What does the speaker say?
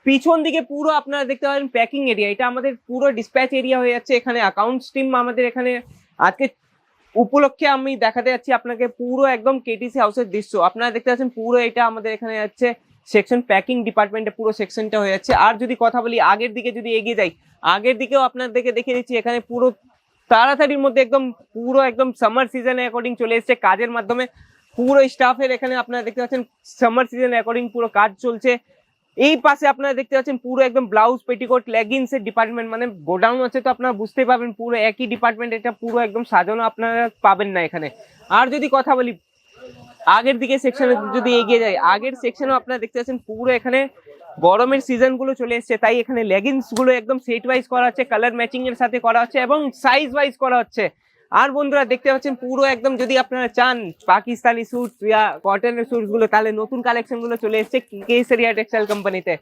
পিছন দিকে পুরো আপনারা দেখতে পাবেন প্যাকিং এরিয়া, এটা আমাদের পুরো ডিসপ্যাচ এরিয়া হয়ে যাচ্ছে। এখানে অ্যাকাউন্টস টিম আমাদের এখানে আজকে উপলক্ষে আমি দেখাতে যাচ্ছি আপনাকে পুরো একদম কেটিসি হাউসের দৃশ্য। আপনারা দেখতে পাচ্ছেন পুরো এটা আমাদের এখানে যাচ্ছে সেকশন প্যাকিং ডিপার্টমেন্টে পুরো সেকশনটা হয়ে যাচ্ছে। আর যদি কথা বলি আগের দিকে, যদি এগিয়ে যাই আগের দিকেও আপনাদেরকে দেখিয়ে দিচ্ছি, এখানে পুরো তাড়াতাড়ির মধ্যে একদম পুরো একদম সামার সিজনে অ্যাকর্ডিং চলে এসছে কাজের মাধ্যমে। পুরো স্টাফের এখানে আপনারা দেখতে পাচ্ছেন সামার সিজন অ্যাকর্ডিং পুরো কাজ চলছে। এই পাশে আপনারা দেখতে পাচ্ছেন পুরো একদম ব্লাউজ পেটিকোট লেগিংস এর ডিপার্টমেন্ট, মানে গোডাউন আছে তো আপনারা বুঝতেই পাবেন পুরো একই ডিপার্টমেন্ট, এটা পুরো একদম সাজানো আপনারা পাবেন না এখানে। আর যদি কথা বলি আগের দিকে সেকশনে যদি এগিয়ে যায়, আগের সেকশনেও আপনারা দেখতে পাচ্ছেন পুরো এখানে গরমের সিজন গুলো চলে এসছে, তাই এখানে লেগিংস গুলো একদম সেট ওয়াইজ করা হচ্ছে, কালার ম্যাচিং এর সাথে করা হচ্ছে এবং সাইজ ওয়াইজ করা হচ্ছে। আর বন্ধুরা দেখতে পাচ্ছেন পুরো একদম যদি আপনারা চান পাকিস্তানি স্যুট ইয়া কটনের স্যুট গুলো, তাহলে নতুন কালেকশন গুলো চলে এসছে কেসরিয়া টেক্সটাইল কোম্পানিতে।